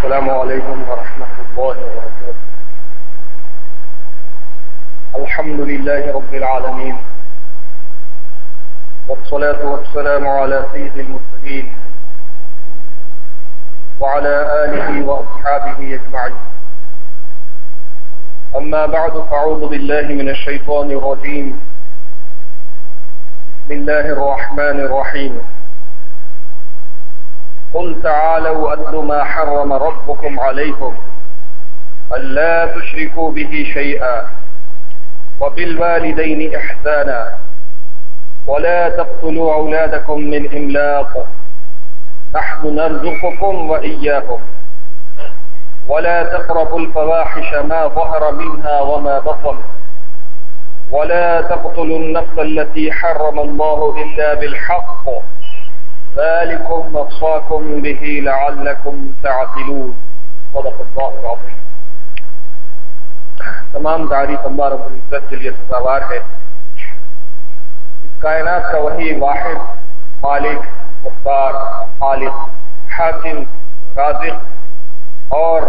السلام علیکم ورحمۃ اللہ وبرکاتہ۔ الحمد للہ رب العالمین والصلاة والسلام على سید المرسلین وعلى آلہ واصحابہ اجمعین۔ اما بعد فاعوذ باللہ من الشیطان الرجیم۔ بسم اللہ الرحمن الرحیم۔ قل تعالوا أتل ما حرم ربكم عليكم ألا تشركوا به شيئا وبالوالدين إحسانا ولا تقتلوا أولادكم من إملاق نحن نرزقكم وإياكم ولا تقربوا الفواحش ما ظهر منها وما بطن ولا تقتلوا النفس التي حرم الله إلا بالحق ذلكم وصاكم به لعلكم تعقلون۔ صدق اللہ العظیم۔ تمام تعریف اللہ رب العزت کے لیے سزاوار ہے۔ اس کائنات کا وہی واحد مالک، مختار، خالق، حاکم، رازق اور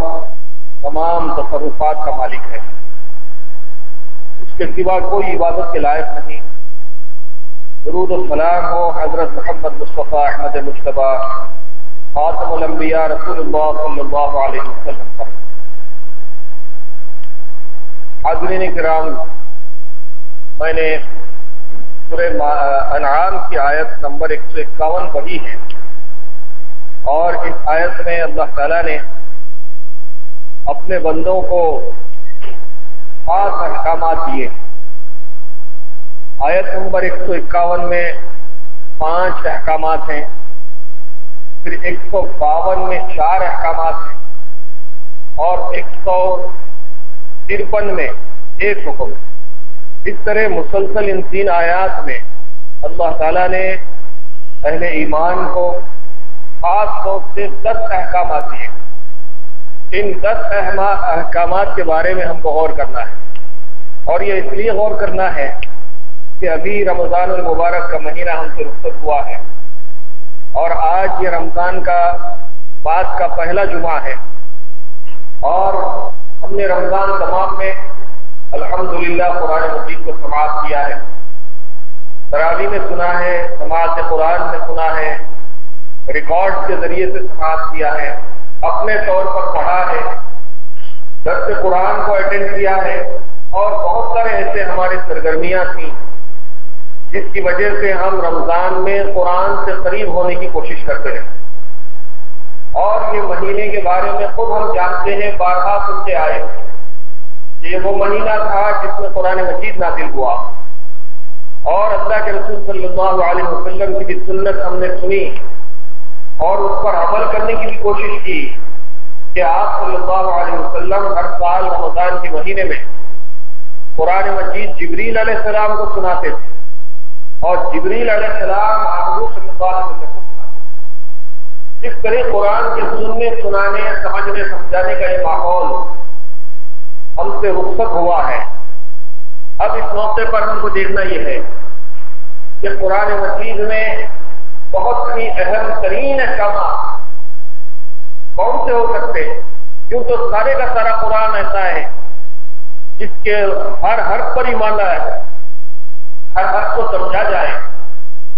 تمام تصرفات کا مالک ہے۔ اس کے سوا کوئی عبادت کے لائق نہیں۔ درود و سلام ہو حضرت محمد مصطفیٰ احمد مجتبی خاتم الانبیاء رسول اللہ صلی اللہ علیہ وسلم پر۔ حاضرین کرام، میں نے سورہ انعام کی آیت نمبر 151 پڑھی ہے، اور اس آیت میں اللہ تعالیٰ نے اپنے بندوں کو خاص احکامات دیے۔ آیت نمبر 151 میں 5 احکامات ہیں، پھر 152 میں 4 احکامات ہیں، اور 153 میں 1 حکم۔ اس طرح مسلسل ان 3 آیات میں اللہ تعالیٰ نے اہل ایمان کو خاص طور سے 10 احکامات دیے۔ ان 10 احکامات کے بارے میں ہم کو غور کرنا ہے، اور یہ اس لیے غور کرنا ہے کہ ابھی رمضان المبارک کا مہینہ ہم سے رخصت ہوا ہے، اور آج یہ رمضان کا بعد کا پہلا جمعہ ہے، اور ہم نے رمضان تمام میں الحمدللہ قرآن مجید کو سماعت کیا ہے، تراویح میں سنا ہے، سماعت قرآن میں سنا ہے، ریکارڈ کے ذریعے سے سماعت کیا ہے، اپنے طور پر پڑھا ہے، درس قرآن کو اٹینڈ کیا ہے، اور بہت سارے ایسے ہماری سرگرمیاں تھیں جس کی وجہ سے ہم رمضان میں قرآن سے قریب ہونے کی کوشش کرتے ہیں۔ اور یہ مہینے کے بارے میں خود ہم جانتے ہیں، بارہا سنتے آئے کہ یہ وہ مہینہ تھا جس میں قرآن مجید نازل ہوا، اور اللہ کے رسول صلی اللہ علیہ وسلم کی بھی سنت ہم نے سنی اور اس پر عمل کرنے کی بھی کوشش کی کہ آپ صلی اللہ علیہ وسلم ہر سال رمضان کے مہینے میں قرآن مجید جبریل علیہ السلام کو سناتے تھے، اور جبریل علیہ السلام حضور صلی اللہ علیہ وسلم کو سناتے۔ اس طرح قرآن کے سننے، سنانے، سمجھنے، سمجھانے کا یہ ماحول ہم سے رخصت ہوا ہے۔ اب اس موقع پر ہم کو دیکھنا یہ ہے کہ قرآن مجید میں بہت ہی اہم ترین احکامات کون سے ہو سکتے ہیں؟ یوں تو سارے کا سارا قرآن ایسا ہے جس کے ہر حرف پر ایمان لایا جائے، ہر حرف کو سمجھا جائے،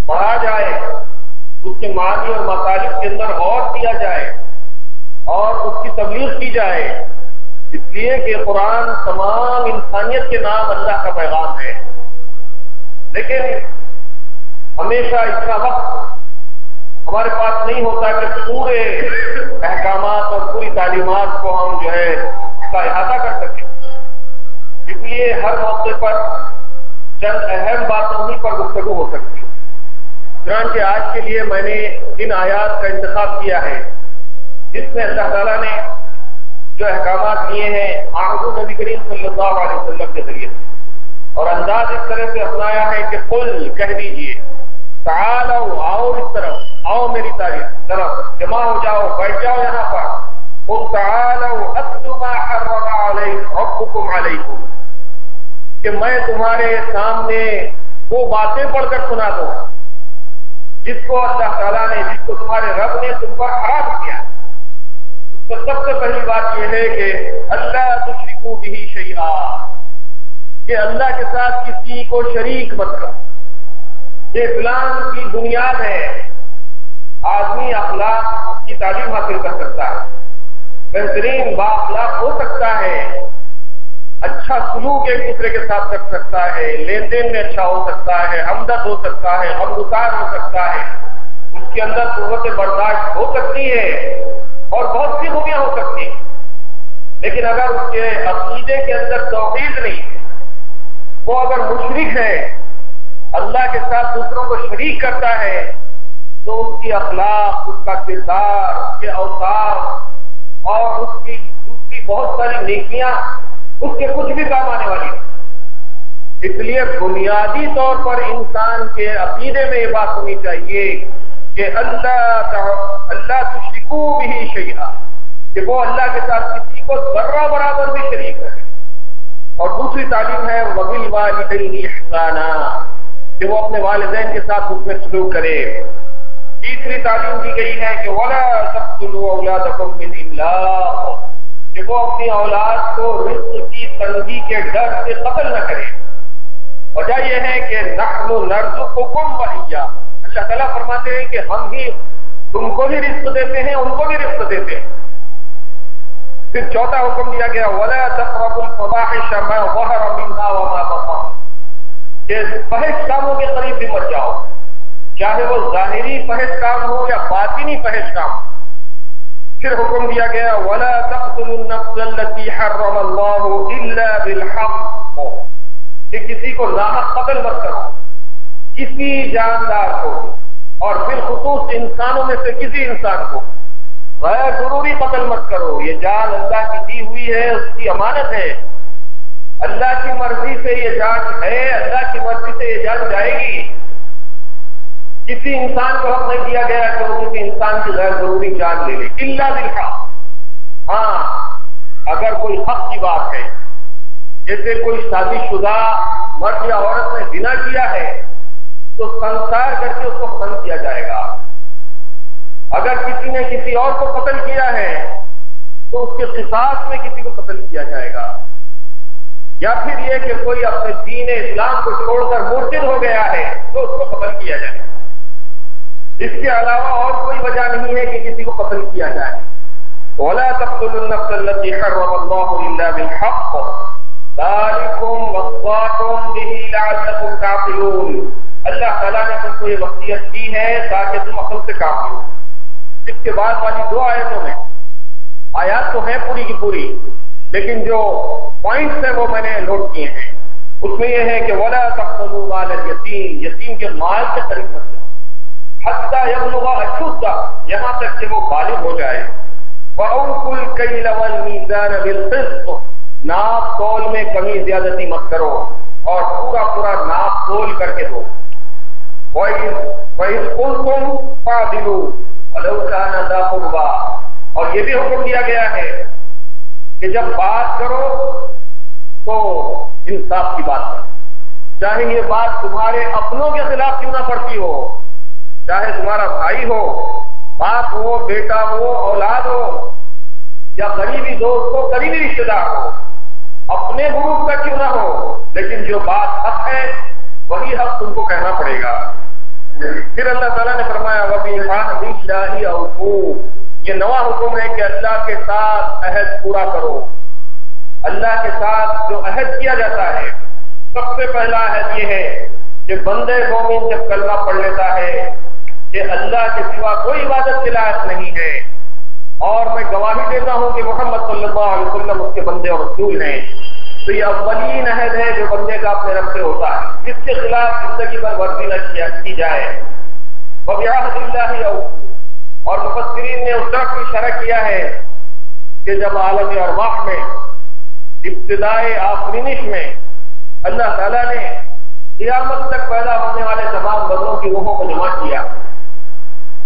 پڑھا جائے، اس کے معنی اور مطالب کے اندر غور کیا جائے، اور اس کی تبلیغ کی جائے، اس لیے کہ قرآن تمام انسانیت کے نام اللہ کا پیغام ہے۔ لیکن ہمیشہ اتنا وقت ہمارے پاس نہیں ہوتا کہ پورے احکامات اور پوری تعلیمات کو ہم اس کا احاطہ کر سکیں۔ اس لیے ہر موقع پر چند اہم باتوں ہی پر گفتگو ہو سکتی ہے۔ چنانچہ آج کے لیے میں نے ان آیات کا انتخاب کیا ہے جس میں اللہ تعالیٰ نے جو احکامات دیے ہیں حضور نبی کریم صلی اللہ علیہ وسلم کے ذریعے سے، اور انداز اس طرح سے اپنایا ہے کہ قل کہہ دیجئے، تعالوا آؤ، اس طرف آؤ، میری طرف جمع ہو جاؤ، بیٹھ جاؤ یہاں پر۔ قل تعالوا اتل ما حرم علیکم ربکم علیکم، کہ میں تمہارے سامنے وہ باتیں پڑھ کر سنا دوں جس کو اللہ تعالیٰ نے، جس کو تمہارے رب نے تم پر حرام کیا، اس تو سب سے پہلی بات یہ ہے کہ اللہ تشرکوا بہ شیئا، کہ اللہ کے ساتھ کسی کو شریک مت کرو۔ یہ اسلام کی بنیاد ہے۔ آدمی اخلاق کی تعلیم حاصل کر سکتا ہے، بہترین بااخلاق ہو سکتا ہے، اچھا سلوک ایک دوسرے کے ساتھ کر سکتا ہے، لین دین میں اچھا ہو سکتا ہے، ہمدرد ہو سکتا ہے، غمگسار ہو سکتا ہے، اس کے اندر قوت برداشت ہو سکتی ہے اور بہت سی خوبیاں ہو سکتی ہیں، لیکن اگر اس کے عقیدے کے اندر توحید نہیں ہے، وہ اگر مشرک ہے، اللہ کے ساتھ دوسروں کو شریک کرتا ہے، تو اس کی اخلاق، اس کا کردار، اس کے اوصاف اور اس کی دوسری بہت ساری نیکیاں اس کے کچھ بھی کام آنے والی ہے۔ اس لیے بنیادی طور پر انسان کے عقیدے میں یہ بات ہونی چاہیے کہ اللہ تشرکوا بہ شیئا، کہ وہ اللہ کے ساتھ کسی کو ذرہ برابر بھی شریک کرے۔ اور دوسری تعلیم ہے وبالوالدین احسانا، کہ وہ اپنے والدین کے ساتھ حسن سلوک کرے۔ تیسری تعلیم دی گئی ہے کہ ولا تقتلوا اولادکم من املاق، کہ وہ اپنی اولاد کو رزق کی تنگی کے ڈر سے قتل نہ کرے۔ وجہ یہ ہے کہ نحن نرزقکم وإیاہم، اللہ تعالیٰ فرماتے ہیں کہ ہم ہی تم کو بھی رزق دیتے ہیں، ان کو بھی رزق دیتے ہیں۔ پھر چوتھا حکم دیا گیا ولا تقربوا الفواحش ما ظهر منها وما بطن، کہ فحش کاموں کے قریب بھی مت جاؤ، چاہے وہ ظاہری فحش کام ہو یا باطنی فحش کام ہو۔ پھر حکم دیا گیا ولا تقتلوا النفس التي حرم الله الا بالحق، کہ کسی کو ناحق قتل مت کرو، کسی جاندار کو اور بالخصوص انسانوں میں سے کسی انسان کو غیر ضروری قتل مت کرو۔ یہ جان اللہ کی دی ہوئی ہے، اس کی امانت ہے، اللہ کی مرضی سے یہ جان ہے، اللہ کی مرضی سے یہ جان جائے گی۔ کسی انسان کو حق نہیں دیا گیا کہ وہ کسی انسان کی غیر ضروری جان لے لے، الا بالحق۔ ہاں اگر کوئی حق کی بات ہے، جیسے کوئی شادی شدہ مرد یا عورت نے زنا کیا ہے تو سنسار کر کے اس کو ختم کیا جائے گا۔ اگر کسی نے کسی اور کو قتل کیا ہے تو اس کے قصاص میں کسی کو قتل کیا جائے گا۔ یا پھر یہ کہ کوئی اپنے دین اسلام کو چھوڑ کر مرتد ہو گیا ہے تو اس کو قتل کیا جائے گا۔ اس کے علاوہ اور کوئی وجہ نہیں ہے کہ کسی کو قتل کیا جائے۔ وَلَا تَقْتُلُوا النَّفْسَ الَّتِي حَرَّمَ اللَّهُ إِلَّا بِالْحَقِّ ذَلِكُمْ وَصَّاكُمْ بِهِ لَعَلَّكُمْ تَعْقِلُونَ، اللہ تعالیٰ نے تم کو یہ وصیت کی ہے تاکہ تم عقل سے کام لو۔ اس کے بعد والی دو آیتوں میں، آیات تو ہیں پوری کی پوری، لیکن جو پوائنٹس ہیں وہ میں نے نوٹ کیے ہیں۔ اس میں یہ ہے کہ وَلَا تَقْتُلُوا مَالَ الْيَتِيمِ، یتیم کے مال کے قریب مت جاؤ، حَتَّىٰ يَبْلُغَ أَشُدَّهُ، یہاں تک کہ وہ بالغ ہو جائے۔ وَأَوْفُوا الْكَيْلَ وَالْمِيزَانَ بِالْقِسْطِ، ناپ تول میں کمی زیادتی مت کرو اور پورا پورا ناپ تول کر کے دو۔ وَإِذْ قُلْتُمْ فَاعْدِلُوا وَلَوْ كَانَ ذَا قُرْبَىٰ، اور یہ بھی حکم دیا گیا ہے کہ جب بات کرو تو انصاف کی بات کرو، چاہے یہ بات تمہارے اپنوں کے خلاف کیوں نہ پڑتی ہو، چاہے تمہارا بھائی ہو، باپ ہو، بیٹا ہو، اولاد ہو، یا قریبی دوست ہو، قریبی رشتے دار ہو، اپنے گروپ کا کیوں نہ ہو، لیکن جو بات حق ہے وہی حق تم کو کہنا پڑے گا۔ پھر اللہ تعالیٰ نے فرمایا وَبِعَهْدِ اللَّهِ أَوْفُوا، یہ نواں حکم ہے کہ اللہ کے ساتھ عہد پورا کرو۔ اللہ کے ساتھ جو عہد کیا جاتا ہے، سب سے پہلا عہد یہ ہے کہ بندے مومن جب کلمہ پڑھ لیتا ہے کہ اللہ کے سوا کوئی عبادت کے لائق نہیں ہے، اور میں گواہی دیتا ہوں کہ محمد صلی اللہ علیہ وسلم اس کے بندے اور رسول ہیں، تو یہ اولین عہد ہے جو بندے کا اپنے رب سے ہوتا ہے، اس کے خلاف زندگی پر ورزی نہ کی جائے۔ وَبِعَهْدِ اللَّهِ أَوْفُوا، اور مفسرین نے اس طرف اشارہ کیا ہے کہ جب عالم ارواح میں ابتدائے آفرینش میں اللہ تعالیٰ نے قیامت تک پیدا ہونے والے تمام بندوں کی روحوں کو جمع کیا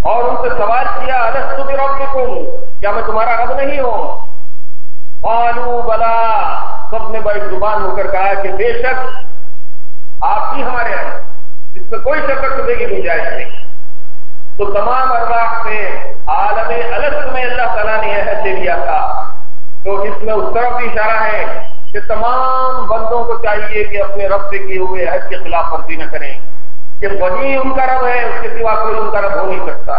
اور ان سے سوال کیا الست بربکم، کیا میں تمہارا رب نہیں ہوں؟ قالوا بلا، سب نے بڑی زبان ہو کر کہا کہ بے شک آپ ہی ہمارے ہیں، اس میں کوئی شک شبے کی گنجائش نہیں۔ تو تمام ارواح سے عالم الست میں اللہ تعالیٰ نے عہد لے لیا تھا، تو اس میں اس طرف بھی اشارہ ہے کہ تمام بندوں کو چاہیے کہ اپنے رب سے کیے ہوئے عہد کے خلاف ورزی نہ کریں، کہ وہی ان کا رب ہے، اس کے سوا کوئی ان کا رب ہو نہیں سکتا۔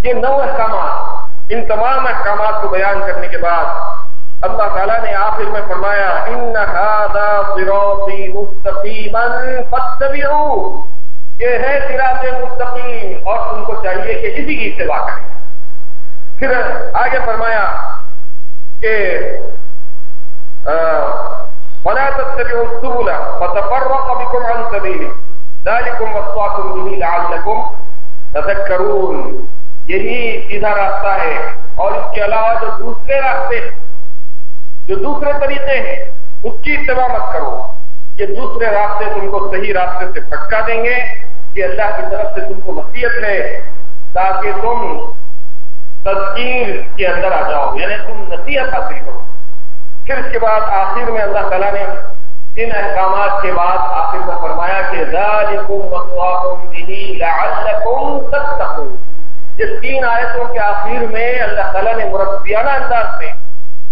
یہ 9 احکامات، ان تمام احکامات کو بیان کرنے کے بعد اللہ تعالیٰ نے آخر میں فرمایا ان ھذا صراطی مستقیما فاتبعوہ، یہ ہے صراط مستقیم اور تم کو چاہیے کہ اسی کی اتباع کریں۔ پھر آگے فرمایا کہ ولا تتبعوا السبل فتفرق بكم عن سبيله ذلكم وصاكم به لعلكم تذكرون، یہی سیدھا راستہ ہے، اور اس کے علاوہ جو دوسرے راستے، جو دوسرے طریقے ہیں، اس کی اتباع مت کرو، یہ دوسرے راستے تم کو صحیح راستے سے بھٹکا دیں گے۔ یہ اللہ کی طرف سے تم کو وصیت ہے تاکہ تم تذکیر کے اندر آ جاؤ، یعنی تم نصیحت حاصل کرو۔ پھر اس کے بعد آخر میں اللہ تعالیٰ نے ان احکامات کے بعد آخر میں فرمایا کہ ذالکم وصاکم بہ لعلکم تتقون، یہ 3 آیتوں کے آخر میں اللہ تعالیٰ نے مربیانہ انداز میں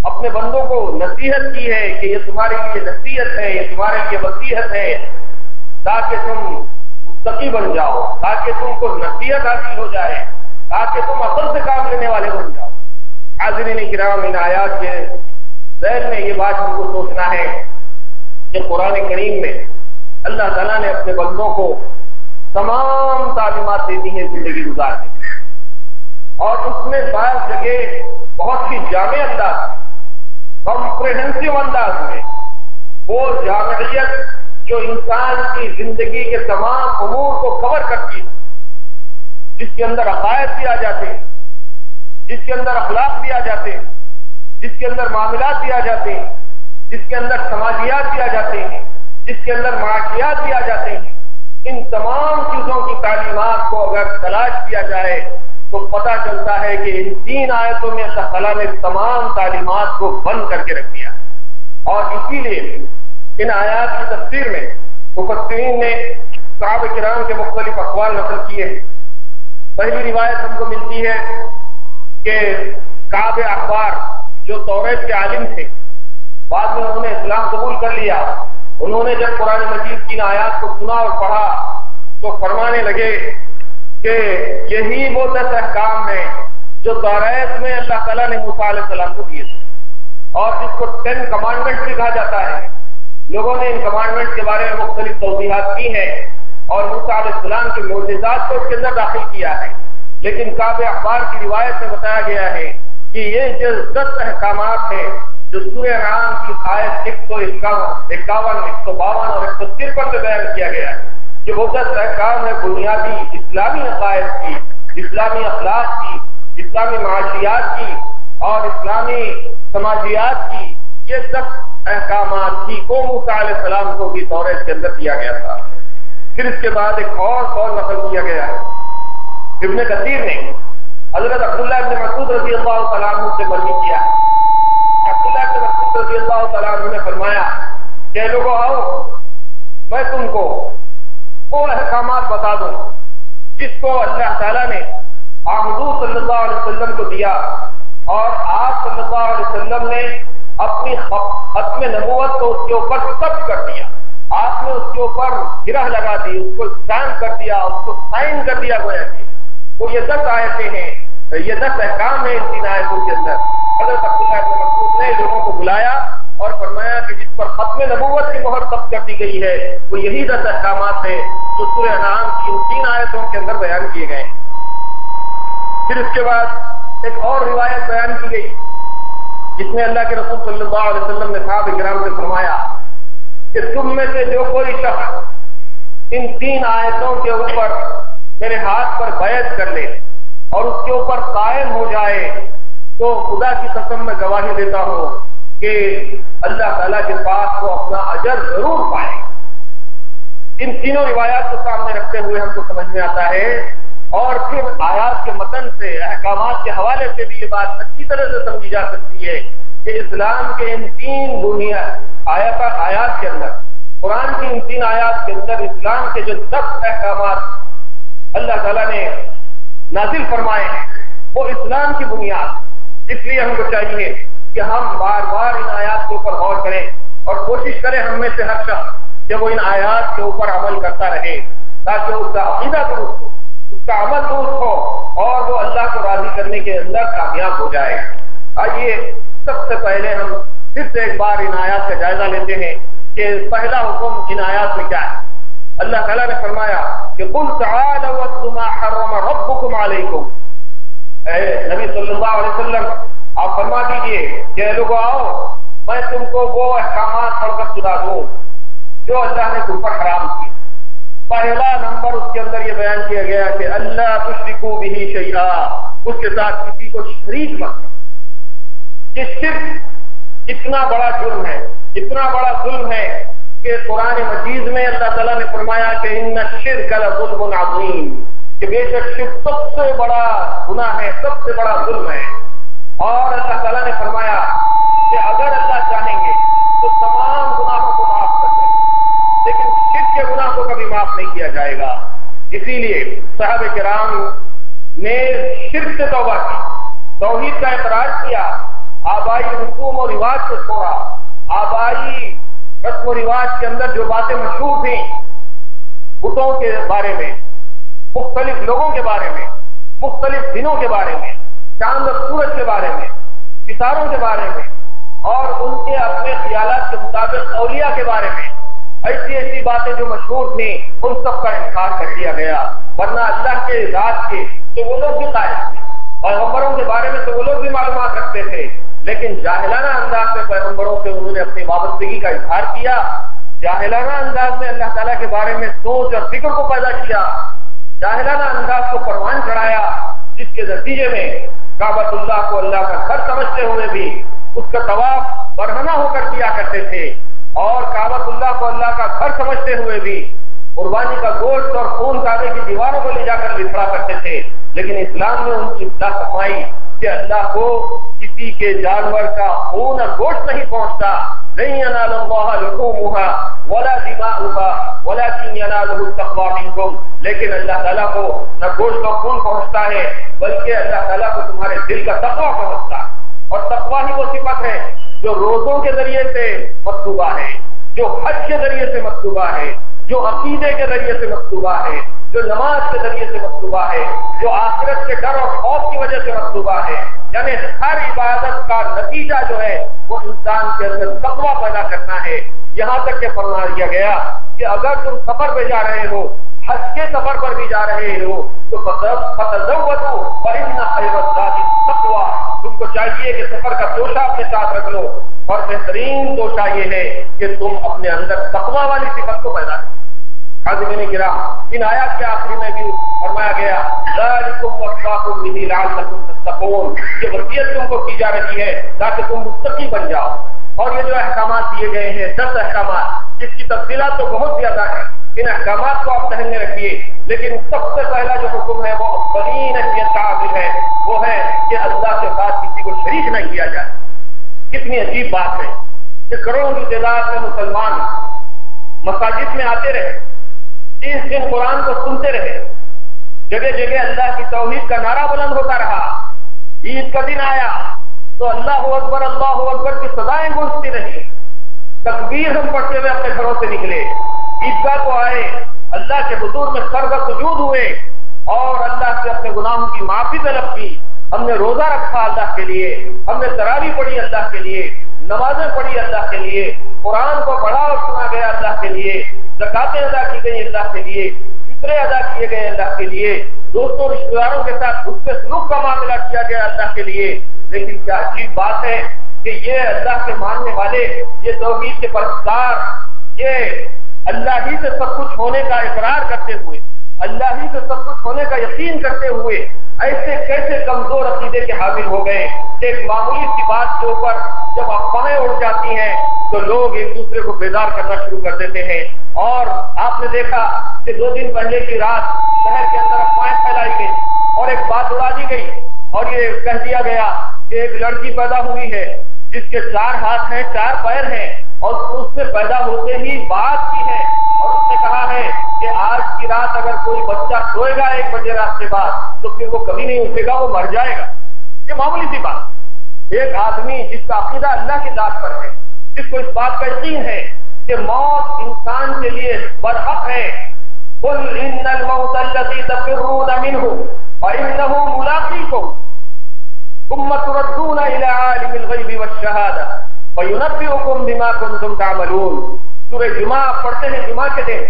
اپنے بندوں کو نصیحت کی ہے کہ یہ تمہارے لیے نصیحت ہے، یہ تمہارے لیے وصیت ہے، تاکہ تم متقی بن جاؤ، تاکہ تم کو نصیحت حاصل ہو جائے، تاکہ تم عقل سے کام لینے والے بن جاؤ۔ حاضرین کرام، ان آیات کے ذہن میں یہ بات ہم کو سوچنا ہے کہ قرآن کریم میں اللہ تعالیٰ نے اپنے بندوں کو تمام تعلیمات دے دی ہیں زندگی گزارنے، اور اس میں بعض جگہ بہت ہی جامع انداز میں، کمپریہنسو انداز میں، وہ جامعیت جو انسان کی زندگی کے تمام امور کو کور کرتی ہے، جس کے اندر عقائد بھی آ جاتے ہیں، جس کے اندر اخلاق بھی آ جاتے ہیں، جس کے اندر معاملات بھی آ جاتے ہیں، جس کے اندر سماجیات بھی آ جاتے ہیں، جس کے اندر معاشیات بھی آ جاتے ہیں، ان تمام چیزوں کی تعلیمات کو اگر تلاش کیا جائے تو پتہ چلتا ہے کہ ان 3 آیتوں میں اللہ تعالیٰ نے تمام تعلیمات کو بند کر کے رکھ دیا، اور اسی لیے ان آیات کی تفسیر میں مفسرین نے صحابہ کرام کے مختلف اقوال نقل کیے ہیں۔ پہلی روایت ہم کو ملتی ہے کہ کعب احبار جو توریت کے عالم تھے، بعد میں انہوں نے اسلام قبول کر لیا، انہوں نے جب قرآن مجید کی ان آیات کو سنا اور پڑھا تو فرمانے لگے کہ یہی وہ 10 احکام ہیں جو توریت میں اللہ تعالیٰ نے موسیٰ علیہ السلام کو دیے تھے، اور جس کو 10 کمانڈمنٹ بھی کہا جاتا ہے۔ لوگوں نے ان کمانڈمنٹ کے بارے میں مختلف توضیحات کی ہیں اور موسیٰ علیہ السلام کے معجزات کو اس کے اندر داخل کیا ہے، لیکن کعب احبار کی روایت میں بتایا گیا ہے کہ یہ جو 10 احکامات ہیں جو سورہ انعام کی آیت 151، 152 اور 153 سے بیان کیا گیا ہے، کہ وہ 10 احکام ہے بنیادی اسلامی عقائد کی، اسلامی اخلاق کی، اسلامی معاشیات کی اور اسلامی سماجیات کی، یہ 10 احکامات کی کو موسیٰ علیہ السلام کو بھی توریت کے اندر دیا گیا تھا۔ پھر اس کے بعد ایک اور قول نقل کیا گیا ہے، ابن کثیر نے حضرت عبداللہ ابن مسعود رضی اللہ تعالیٰ عنہ سے مروی کیا ہے۔ عبداللہ ابن مسعود رضی اللہ تعالیٰ عنہ نے فرمایا کہ لوگوں آؤ، میں تم کو وہ احکامات بتا دوں جس کو اللہ تعالیٰ نے حضور صلی اللہ علیہ وسلم کو دیا، اور آپ صلی اللہ علیہ وسلم نے اپنی ختم نبوت کو اس کے اوپر ثبت کر دیا، آپ نے اس کے اوپر گرہ لگا دی، اس کو اسٹامپ کر دیا، اس کو سائن کر دیا گویا کہ وہ یہ 10 آیتیں ہیں، یہ 10 احکام ہیں ان 3 آیتوں کے اندر۔ حضرت عبداللہ بن مسعود نے لوگوں کو بلایا اور فرمایا کہ جس پر ختم نبوت کی مہر ثبت کر دی گئی ہے وہ یہی 10 احکامات ہیں جو سورہ انعام کی ان 3 آیتوں کے اندر بیان کیے گئے ہیں۔ پھر اس کے بعد ایک اور روایت بیان کی گئی جس میں اللہ کے رسول صلی اللہ علیہ وسلم نے صحابہ کرام سے فرمایا کہ تم میں سے جو کوئی شخص ان 3 آیتوں کے اوپر میرے ہاتھ پر بیعت کر لے اور اس کے اوپر قائم ہو جائے تو خدا کی قسم میں گواہی دیتا ہوں کہ اللہ تعالیٰ کے پاس وہ اپنا اجر ضرور پائے۔ ان تینوں روایات کو سامنے رکھتے ہوئے ہم کو سمجھ میں آتا ہے، اور پھر آیات کے متن سے، احکامات کے حوالے سے بھی یہ بات اچھی طرح سے سمجھی جا سکتی ہے کہ اسلام کے ان 3 آیات کے اندر، قرآن کی ان 3 آیات کے اندر اسلام کے جو 10 احکامات اللہ تعالیٰ نے نازل فرمائے ہیں، وہ اسلام کی بنیاد۔ اس لیے ہم کو چاہیے کہ ہم بار بار ان آیات کے اوپر غور کریں اور کوشش کریں ہم میں سے ہر شخص کہ وہ ان آیات کے اوپر عمل کرتا رہے، تاکہ اس کا عقیدہ درست ہو، اس کا عمل درست ہو اور وہ اللہ کو راضی کرنے کے اندر کامیاب ہو جائے۔ آئیے سب سے پہلے ہم پھر سے ایک بار ان آیات کا جائزہ لیتے ہیں کہ پہلا حکم ان آیات میں کیا ہے۔ اللہ تعالیٰ نے فرمایا کہ قُلْ تَعَالَوْا وَاتْلُوا مَا حَرَّمَ رَبُّكُمْ عَلَيْكُمْ، اے نبی صلی اللہ علیہ وسلم آپ فرما دیجئے کہ لوگوں آؤ میں تم کو وہ احکامات پڑھ کر سنا دوں جو اللہ نے تم پر حرام کی۔ پہلا نمبر اس کے اندر یہ بیان کیا گیا کہ اللہ تشرکوا بہ شیئا، اس کے ساتھ کسی کو شریک مت کرو۔ یہ شرک اتنا بڑا جرم ہے، اتنا بڑا ظلم ہے کہ قرآن مجید میں اللہ تعالیٰ نے فرمایا کہ ان الشرک لظلم عظیم، کہ بے شک شرک سب سے بڑا گناہ ہے، سب سے بڑا ظلم ہے۔ اور اللہ تعالیٰ نے فرمایا کہ اگر اللہ چاہیں گے تو تمام گناہوں کو معاف کر دیں گے، لیکن شرک کے گناہ کو کبھی معاف نہیں کیا جائے گا۔ اسی لیے صحابہ کرام نے شرک سے توبہ کی، توحید کا اقرار کیا، آبائی رسوم و رواج کو چھوڑا، آبائی رسم و رواج کے اندر جو باتیں مشہور تھیں بتوں کے بارے میں، مختلف لوگوں کے بارے میں، مختلف دنوں کے بارے میں، چاند اور سورج کے بارے میں، ستاروں کے بارے میں، اور ان کے اپنے خیالات کے مطابق اولیاء کے بارے میں، ایسی ایسی باتیں جو مشہور تھیں ان سب کا انکار کر دیا گیا۔ ورنہ اللہ کے ذات کے تو وہ لوگ بھی قائل تھے، پیغمبروں کے بارے میں تو وہ لوگ بھی معلومات رکھتے تھے، لیکن جاہلانہ انداز میں پیغمبروں سے انہوں نے اپنی وابستگی کا اظہار کیا، جاہلانہ انداز میں اللہ تعالیٰ کے بارے میں سوچ اور فکر کو پیدا کیا، جاہلانہ انداز کو پروان چڑھایا، جس کے نتیجے میں کعبۃ اللہ کو اللہ کا گھر سمجھتے ہوئے بھی اس کا طواف برہنہ ہو کر کیا کرتے تھے، اور کعبۃ اللہ کو اللہ کا گھر سمجھتے ہوئے بھی قربانی کا گوشت اور خون کعبے کی دیواروں کو لے جا کر بکھرا کرتے تھے۔ لیکن اسلام نے ان کی اصلاح فرمائی کہ اللہ کو کسی کے جانور کا خون اور گوشت نہیں پہنچتا، لن ینال اللہ لحومها ولا دماؤها ولكن يناله التقوى منكم، لیکن اللہ تعالیٰ کو نہ گوشت اور خون پہنچتا ہے بلکہ اللہ تعالیٰ کو تمہارے دل کا تقویٰ پہنچتا ہے۔ اور تقویٰ ہی وہ صفت ہے جو روزوں کے ذریعے سے مطلوبہ ہے، جو حج کے ذریعے سے مطلوبہ ہے، جو عقیدے کے ذریعے سے مطلوبہ ہے، جو نماز کے ذریعے سے مطلوبہ ہے، جو آخرت کے ڈر اور خوف کی وجہ سے مطلوبہ ہے۔ یعنی ہر عبادت کا نتیجہ جو ہے وہ انسان کے اندر تقویٰ پیدا کرنا ہے۔ یہاں تک کہ فرما دیا گیا کہ اگر تم سفر پہ جا رہے ہو، حج کے سفر پر بھی جا رہے ہو، تو فتزودوا فإن خير الزاد التقوى، تم کو چاہیے کہ سفر کا توشہ اپنے ساتھ رکھ لو، اور بہترین توشہ یہ ہے کہ تم اپنے اندر تقویٰ والی صفت کو پیدا کرو۔ حاضرین کرام، ان آیات کے آخری میں بھی فرمایا گیا ذالکم وصاکم بہ لعلکم تتقون، یہ وصیت تم کو کی جا رہی ہے تاکہ تم متقی بن جاؤ۔ اور یہ جو احکامات دیے گئے ہیں 10 احکامات، جس کی تفصیلات تو بہت زیادہ ہیں، ان احکامات کو آپ ذہن میں رکھیے، لیکن سب سے پہلا جو حکم ہے وہ اولین اہمیت کا حامل ہے، وہ ہے کہ اللہ کے ساتھ کسی کو شریک نہ کیا جائے۔ کتنی عجیب بات ہے کہ کروڑوں کی تعداد میں مسلمان مساجد میں آتے رہے، 30 دن قرآن کو سنتے رہے، جگہ جگہ اللہ کی توحید کا نعرہ بلند ہوتا رہا، عید کا دن آیا تو اللہ اکبر کی صدائیں گونجتی رہی، تکبیر ہم پڑھتے ہوئے اپنے گھروں سے نکلے، عیدگاہ کو آئے، اللہ کے حضور میں سر سجود ہوئے اور اللہ سے اپنے گناہوں کی معافی طلب کی۔ ہم نے روزہ رکھا اللہ کے لیے، ہم نے تراویح پڑھی اللہ کے لیے، نمازیں پڑھی اللہ کے لیے، قرآن کو پڑھا اور سنا گیا اللہ کے لیے، زکاتیں ادا کی گئی اللہ کے لیے، فطرے ادا کیے گئے اللہ کے لیے، دوستوں رشتہ داروں کے ساتھ اس سے سلوک کا معاملہ کیا گیا اللہ کے لیے۔ لیکن کیا عجیب بات ہے کہ یہ اللہ کے ماننے والے، یہ توحید کے پرستار، یہ اللہ ہی سے سب کچھ ہونے کا اقرار کرتے ہوئے، اللہ ہی سے سب کچھ ہونے کا یقین کرتے ہوئے ایسے کیسے کمزور عقیدے کے حامل ہو گئے کہ ایک معمولی سی بات کے اوپر جب افواہیں اڑ جاتی ہیں تو لوگ ایک دوسرے کو بیدار کرنا شروع کر دیتے ہیں۔ اور آپ نے دیکھا کہ 2 دن پہلے کی رات شہر کے اندر افواہیں پھیلائی گئی اور ایک بات اڑا دی گئی اور یہ کہہ دیا گیا کہ ایک لڑکی پیدا ہوئی ہے جس کے 4 ہاتھ ہیں 4 پیر ہیں، اور اس نے پیدا ہوتے ہی بات کی ہے اور اس نے کہا ہے کہ آج کی رات اگر کوئی بچہ سوئے گا 1 بجے رات کے بعد تو پھر وہ کبھی نہیں اٹھے گا، وہ مر جائے گا۔ یہ معمولی سی بات۔ ایک آدمی جس کا عقیدہ اللہ کی ذات پر ہے، جس کو اس بات کا یقین ہے کہ موت انسان کے لیے برحق ہے، قل ان الموت الذي تفرون منه فانه ملاقيكم ثم تردون الى عالم الغيب والشهاده فينبئكم بما كنتم تعملون۔ سورہ جمعہ پڑھتے ہیں جمعہ کے دن،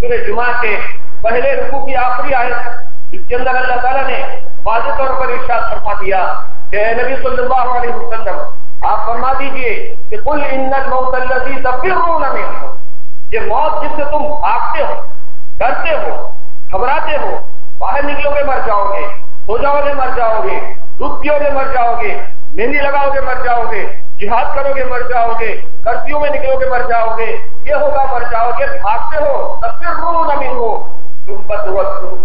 سورہ جمعہ کے پہلے رکوع کی آخری آیت، اس کے اندر اللہ تعالیٰ نے واضح طور پر ارشاد فرما دیا کہ اے نبی صلی اللہ علیہ وسلم آپ فرما دیجئے کہ قل ان الموت الذي تفرون منه، یہ موت جس سے تم بھاگتے ہو، ڈرتے ہو، گھبراتے ہو، باہر نکلو گے مر جاؤ گے، سو جاؤ گے مر جاؤ گے، دودھ پیو گے مر جاؤ گے، مہندی لگاؤ گے مر جاؤ گے، جہاد کرو گے مر جاؤ گے، کرفیو میں نکلو گے مر جاؤ گے، یہ ہوگا مر جاؤ گے، بھاگتے ہو، تفرون منه ثم تردون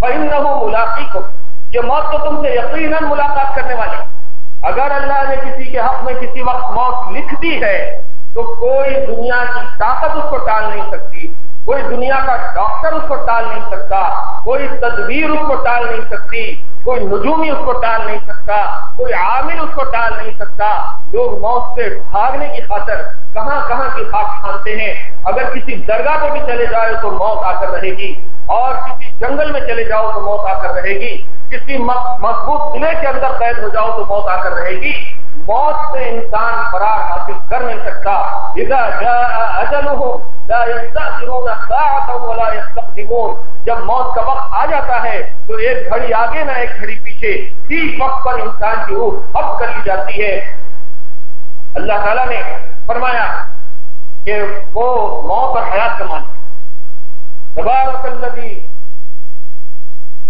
فانه ملاقيكم، یہ موت تو تم سے یقیناً ملاقات کرنے والی۔ اگر اللہ نے کسی کے حق میں کسی وقت موت لکھ دی ہے تو کوئی دنیا کی طاقت اس کو ٹال نہیں سکتی، کوئی دنیا کا ڈاکٹر اس کو ٹال نہیں سکتا، کوئی تدبیر اس کو ٹال نہیں سکتی، کوئی نجومی اس کو ٹال نہیں سکتا، کوئی عامل اس کو ٹال نہیں سکتا۔ لوگ موت سے بھاگنے کی خاطر کہاں کہاں کی خاک کھانتے ہیں، اگر کسی درگاہ پہ بھی چلے جائے تو موت آ کر رہے گی، اور کسی جنگل میں چلے جاؤ تو موت آ کر رہے گی، کسی مضبوط قلعے کے اندر قید ہو جاؤ تو موت آ کر رہے گی۔ موت سے انسان فرار حاصل کر نہیں سکتا۔ اذا جاء اجلہ لا يستأخرون ساعة ولا يستقدمون، جب موت کا وقت آ جاتا ہے تو ایک گھڑی آگے نہ ایک گھڑی پیچھے، ٹھیک وقت پر انسان کی روح قبض کر لی جاتی ہے۔ اللہ تعالیٰ نے فرمایا کہ وہ موت اور حیات کا مالک ہے۔ تبارک الذی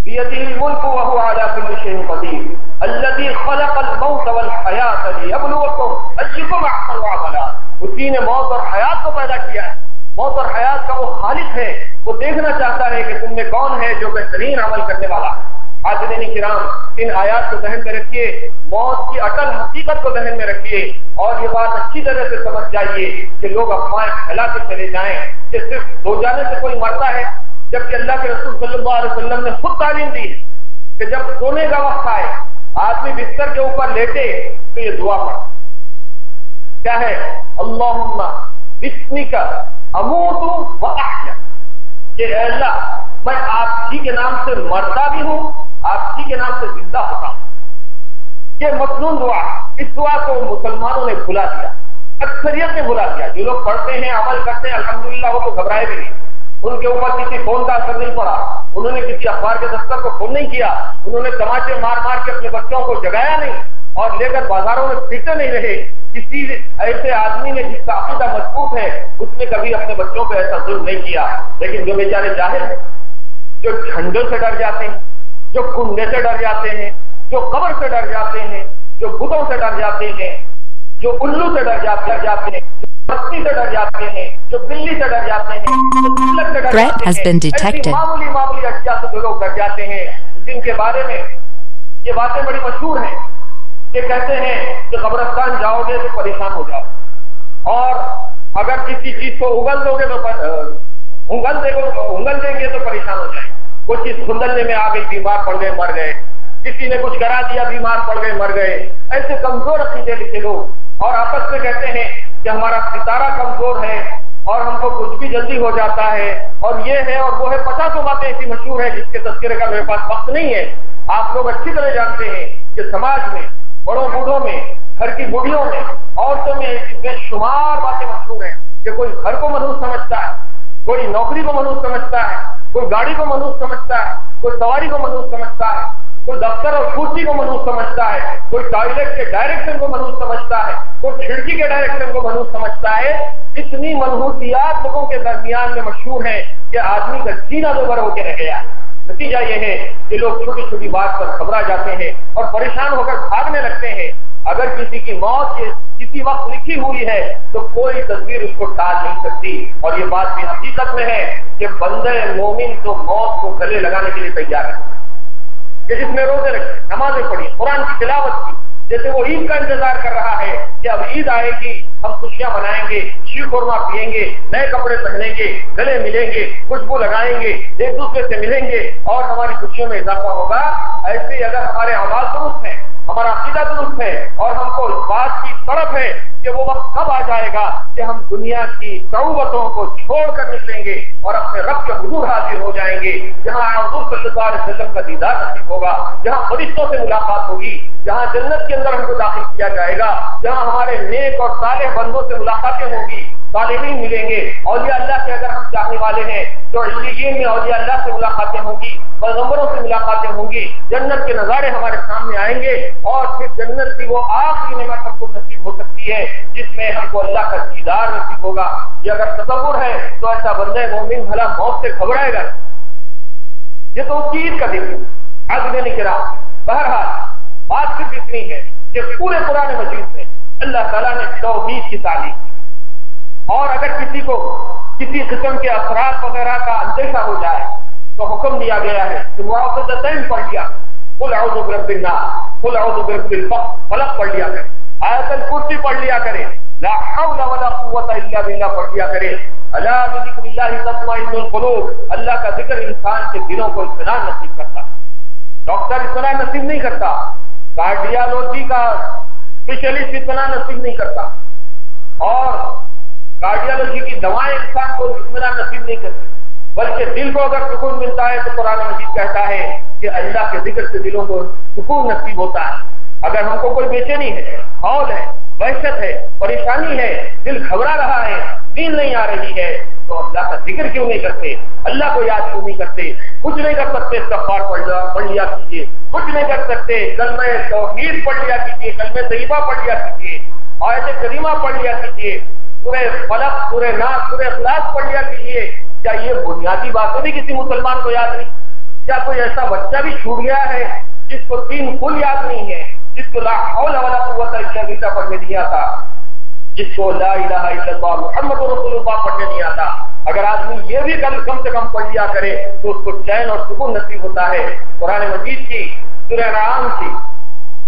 بيده الملك وهو على كل شيء قدير الذي خلق الموت والحياة ليبلوكم أيكم أحسن عملا، اسی نے موت اور حیات کو پیدا کیا ہے۔ موت اور حیات کا وہ خالق ہے، وہ دیکھنا چاہتا ہے کہ تم میں کون ہے جو بہترین عمل کرنے والا ہے۔ حاضرین کرام، ان آیات کو ذہن میں رکھیے، موت کی اٹل حقیقت کو ذہن میں رکھیے، اور یہ بات اچھی طرح سے سمجھ جائیے کہ لوگ افواہیں پھیلا کے چلے جائیں کہ صرف سو جانے سے کوئی مرتا ہے، جبکہ اللہ کے رسول صلی اللہ علیہ وسلم نے خود تعلیم دی ہے کہ جب سونے کا وقت آئے، آدمی بستر کے اوپر لیٹے تو یہ دعا پڑھے، کیا ہے؟ اللہم بسمک اموت و احیا، کہ اے اللہ میں آپ ہی کے نام سے مرتا بھی ہوں، آپ ہی کے نام سے زندہ ہوتا ہوں۔ یہ مصنون دعا، اس دعا کو مسلمانوں نے بھلا دیا، اکثریت نے بھلا دیا۔ جو لوگ پڑھتے ہیں، عمل کرتے ہیں، الحمدللہ وہ تو گھبرائے بھی نہیں، ان کے اوپر کسی فون کا اثر نہیں پڑا، انہوں نے کسی اخبار کے دفتر کو فون نہیں کیا، انہوں نے تماچے مار مار کے اپنے بچوں کو جگایا نہیں اور لے کر بازاروں میں پھرتے نہیں رہے۔ کسی ایسے آدمی نے جس کا عقیدہ مضبوط ہے، اس نے کبھی اپنے بچوں پہ ایسا ظلم نہیں کیا۔ لیکن جو بیچارے جاہل ہیں، جو جھنڈوں سے ڈر جاتے ہیں، جو کنڈے سے ڈر جاتے ہیں، جو قبر سے ڈر جاتے ہیں، جو بتوں سے ڈر جاتے ہیں، جو الو سے ڈر جاتے ہیں، بستی سے ڈر جاتے ہیں، جو بلی سے ڈر جاتے ہیں، جو سلک سے ڈر جاتے ہیں، ایسی معمولی اشیاء سے جو لوگ ڈر جاتے ہیں، جن کے بارے میں یہ باتیں بڑی مشہور ہیں کہ کہتے ہیں کہ قبرستان جاؤ گے تو پریشان ہو جاؤ، اور اگر کسی چیز کو اگل دو گے تو انگل دیں گے تو پریشان ہو جائیں، کوئی چیز کھندلنے میں آ گئی، بیمار پڑ گئے مر گئے، کسی نے کچھ کرا دیا بیمار پڑ گئے مر گئے۔ ایسے کمزور عقیدے لکھے لوگ، اور آپس میں کہتے ہیں کہ ہمارا ستارہ کمزور ہے اور ہم کو کچھ بھی جلدی ہو جاتا ہے، اور یہ ہے اور وہ ہے، 50 باتیں ایسی مشہور ہیں جس کے تذکرے کا میرے پاس وقت نہیں ہے۔ آپ لوگ اچھی طرح جانتے ہیں کہ سماج میں، بڑوں بوڑھوں میں، گھر کی بوڑھیوں میں، عورتوں میں ایسی بے شمار باتیں مشہور ہیں کہ کوئی گھر کو منحوس سمجھتا ہے، کوئی نوکری کو منحوس سمجھتا ہے، کوئی گاڑی کو منحوس سمجھتا ہے، کوئی سواری کو منحوس سمجھتا ہے، کوئی دفتر اور کرسی کو منحوس سمجھتا ہے، کوئی ٹوائلٹ کے ڈائریکشن کو منحوس سمجھتا ہے، کوئی کھڑکی کے ڈائریکشن کو منحوس سمجھتا ہے۔ اتنی منحوسیات لوگوں کے درمیان میں مشہور ہیں کہ آدمی کا جینا دوبر ہو کے رہ گیا۔ نتیجہ یہ ہے کہ لوگ چھوٹی چھوٹی بات پر گھبرا جاتے ہیں اور پریشان ہو کر بھاگنے لگتے ہیں۔ اگر کسی کی موت کسی وقت لکھی ہوئی ہے تو کوئی تدبیر اس کو ٹال نہیں سکتی، اور یہ بات بھی حقیقت میں ہے کہ بندے مومن تو موت کو گلے لگانے کے لیے تیار ہے، کہ جس نے روزے رکھے، نمازیں پڑھی، قرآن کی تلاوت کی، جیسے وہ عید کا انتظار کر رہا ہے کہ اب عید آئے گی، ہم خوشیاں منائیں گے، شیر خورما پیئیں گے، نئے کپڑے پہنیں گے، گلے ملیں گے، خوشبو لگائیں گے، ایک دوسرے سے ملیں گے اور ہماری خوشیوں میں اضافہ ہوگا۔ ایسے ہی اگر ہمارے اعمال درست ہیں، ہمارا عقیدہ درست ہے اور ہم کو اس بات کی طرف ہے کہ وہ وقت کب آ جائے گا کہ ہم دنیا کی صعوبتوں کو چھوڑ کر نکلیں گے اور اپنے رب کے حضور حاضر ہو جائیں گے، جہاں حضور صلی اللہ علیہ وسلم کا دیدار نصیب ہوگا، جہاں فرشتوں سے ملاقات ہوگی، جہاں جنت کے اندر ہم کو داخل کیا جائے گا، جہاں ہمارے نیک اور صالح بندوں سے ملاقاتیں ہوں گی، صالحین ملیں گے، اولیاء اللہ کے اگر ہم چاہنے والے ہیں تو علیین میں اولیاء اللہ سے ملاقاتیں ہوں گی، پیغمبروں سے ملاقاتیں ہوں گی، جنت کے نظارے ہمارے سامنے آئیں گے اور پھر جنت کی وہ آخری نعمت ہم کو نصیب ہو سکتی ہے جس میں ہم کو اللہ کا دیدار نصیب ہوگا۔ یہ اگر تصور ہے تو ایسا بندہ مومن بھلا موت سے گھبرائے گا۔ یہ تو عید کا دن ہے، عزم کرام۔ بہرحال بات صرف اتنی ہے کہ پورے قرآن مجید میں اللہ تعالیٰ نے توحید کی تعلیم کی، اور اگر کسی کو کسی قسم کے اثرات وغیرہ کا اندیشہ ہو جائے تو حکم دیا گیا ہے کہ معوذتین پڑھ لیا، قل اعوذ برب الناس، قل اعوذ برب الفلق پڑھ لیا کرے، آیت الکرسی پڑھ لیا کرے، لا حول ولا قوت الا باللہ پڑھ لیا کرے۔ الا بذکر اللہ تطمئن القلوب، اللہ کا ذکر انسان کے دلوں کو اطمینان نصیب کرتا ہے۔ ڈاکٹر اطمینان نصیب نہیں کرتا، کارڈیالوجی کا اسپیشلسٹ اطمینان نصیب نہیں کرتا، اور کارڈیالوجی کی دوائیں انسان کو اطمینان نصیب نہیں کرتی، بلکہ دل کو اگر سکون ملتا ہے تو قرآن مجید کہتا ہے کہ اللہ کے ذکر سے دلوں کو سکون نصیب ہوتا ہے۔ اگر ہم کو کوئی بے چینی ہے، ہول ہے، وحشت ہے، پریشانی ہے، دل گھبرا رہا ہے، نیند نہیں آ رہی ہے، تو اللہ کا ذکر کیوں نہیں کرتے؟ اللہ کو یاد کیوں نہیں کرتے؟ کچھ نہیں کر سکتے استغفار پڑھ لیا کیجیے، کچھ نہیں کر سکتے کلمہ توحید پڑھ لیا کیجیے، کلمہ طیبہ پڑھ لیا کیجیے، آیت کریمہ پڑھ لیا کیجیے، سورہ فلق، سورہ ناس، سورہ اخلاص پڑھ لیا کیجیے۔ کیا یہ بنیادی باتیں بھی کسی مسلمان کو یاد نہیں؟ کیا کوئی ایسا بچہ بھی چھوٹ گیا ہے جس کو 3 کل یاد نہیں ہے، جس کو لا حول ولا قوت الا باللہ پڑھنے نہیں آتا، جس کو لا الہ الا اللہ محمد رسول اللہ پڑھنے نہیں آتا؟ اگر آدمی یہ بھی کم سے کم پڑھ لیا کرے تو اس کو چین اور سکون نصیب ہوتا ہے۔ قرآن مجید کی سورہ انعام کی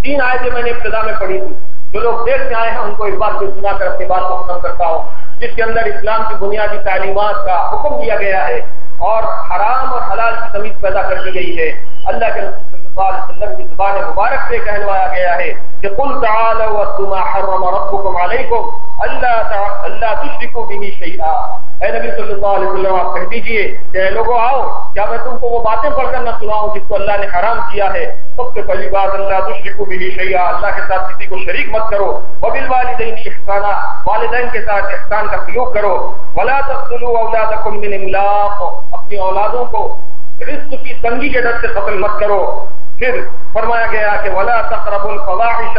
3 آیتیں میں نے ابتدا میں پڑھی تھی، جو لوگ دیر سے آئے ہیں ان کو ایک بار پھر سنا کر اپنی بات کو ختم کرتا ہوں، جس کے اندر اسلام کی بنیادی تعلیمات کا حکم دیا گیا ہے اور حرام اور حلال کی تمیز پیدا کر دی گئی ہے۔ اللہ کے رسول صلی اللہ علیہ وسلم کی زبان مبارک سے کہلوایا گیا ہے کہ قل تعالوا واتلوا ما حرم ربكم عليكم الا تشركوا به شيئا۔ اے نبی صلی اللہ علیہ وسلم آپ کہہ دیجئے کہ اے لوگوں آؤ، کیا میں تم کو وہ باتیں پڑھ کر نہ سناؤں جس کو اللہ نے حرام کیا ہے؟ سب سے پہلی بات اللہ تشرکوا به شیئا، اللہ کے ساتھ کسی کو شریک مت کرو، وبالوالدین احسانا، والدین کے ساتھ احسان کا سلوک کرو، ولا تقتلوا اولادکم من املاق، اپنی اولادوں کو رزق کی تنگی کے ڈر سے قتل مت کرو۔ پھر فرمایا گیا کہ ولا تقربوا الفواحش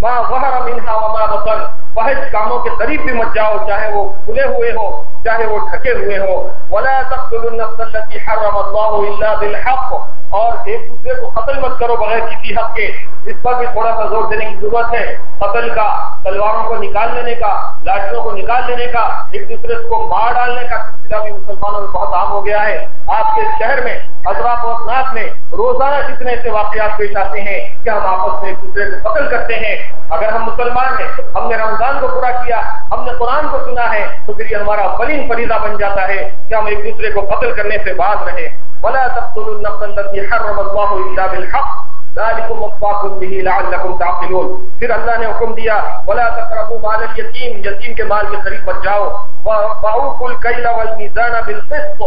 ما ظهر منها وما بطن، فحش کاموں کے قریب بھی مت جاؤ، چاہے وہ کھلے ہوئے ہو چاہے وہ ڈھکے ہوئے ہو۔ ولا تقتلوا النفس التي حرم الله الا بالحق، اور ایک دوسرے کو قتل مت کرو بغیر کسی حق کے۔ اس پر بھی تھوڑا سا زور دینے کی ضرورت ہے۔ قتل کا، تلواروں کو نکال لینے کا، لاٹھیوں کو نکال لینے کا، ایک دوسرے کو مار ڈالنے کا سلسلہ بھی مسلمانوں میں بہت عام ہو گیا ہے۔ آپ کے شہر میں، اطراف و اکناف میں روزانہ کتنے ایسے واقعات پیش آتے ہیں کہ ہم آپس میں ایک دوسرے کو قتل کرتے ہیں۔ اگر ہم مسلمان ہیں، ہم نے رمضان کو پورا کیا، ہم نے قرآن کو سنا ہے، تو پھر یہ ہمارا اولین فریضہ بن جاتا ہے کہ ہم ایک دوسرے کو قتل کرنے سے باز رہیں۔ ولا تقتلوا النفس التي حرم الله الا بالحق ذلكم وصاكم به لعلكم تعقلون۔ پھر اللہ نے حکم دیا ولا تقربوا مال اليتيم، یتیم کے مال کے قریب مت جاؤ، واوفوا الكيل والميزان بالقسط،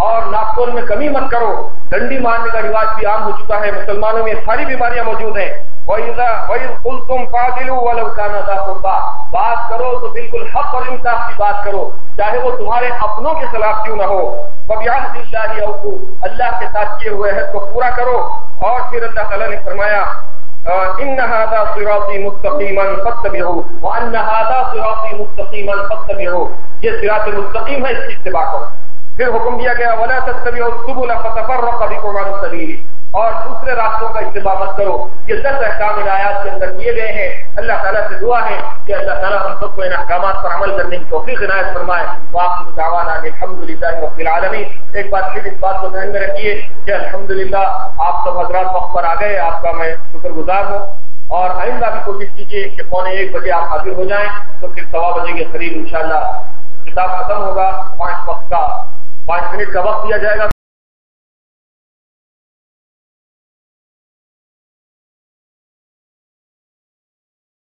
اور ناپتول میں کمی مت کرو۔ ڈنڈی مارنے کا رواج بھی عام ہو چکا ہے، مسلمانوں میں ساری بیماریاں موجود ہیں۔ وَإِذْ قُلْتُمْ فَاعْدِلُوا وَلَوْ كَانَ ذَا قُرْبَىٰ، بات کرو تو بالکل حق اور انصاف کی بات کرو، چاہے وہ تمہارے اپنوں کے خلاف کیوں نہ ہو۔ وَبِعَهْدِ اللَّهِ أَوْفُوا، اللہ کے ساتھ کیے ہوئے عہد کو پورا کرو۔ اور پھر اللہ تعالیٰ نے فرمایا إِنَّ هَذَا صِرَاطِي مُسْتَقِيمًا فَاتَّبِعُوهُ وَأَنَّ هَذَا صِرَاطِي مُسْتَقِيمًا فَاتَّبِعُوهُ، یہ صراط مستقیم ہے، اس کی اتباع کرو۔ پھر حکم دیا گیا وَلَا تَتَّبِعُوا السُّبُلَ فَتَفَرَّقَ بِكُمْ عَنْ سَبِيلِهِ، اور دوسرے راستوں کا اتباع مت کرو۔ یہ 10 احکام ان آیات کے اندر دیے گئے ہیں۔ اللہ تعالیٰ سے دعا ہے کہ اللہ تعالیٰ ہم سب کو ان احکامات پر عمل کرنے کی توفیق عنایت فرمائے۔ وآخر دعوانا الحمدللہ رب العالمین۔ ایک بات پھر اس بات کو ذہن میں رکھیے کہ الحمدللہ آپ سب حضرات وقت پر آ گئے، آپ کا میں شکر گزار ہوں۔ اور آئندہ بھی کوشش کیجیے کہ 1:15 بجے آپ حاضر ہو جائیں، تو پھر 1:15 بجے کے قریب انشاءاللہ کتاب ختم ہوگا، 5 منٹ کا وقت دیا جائے گا۔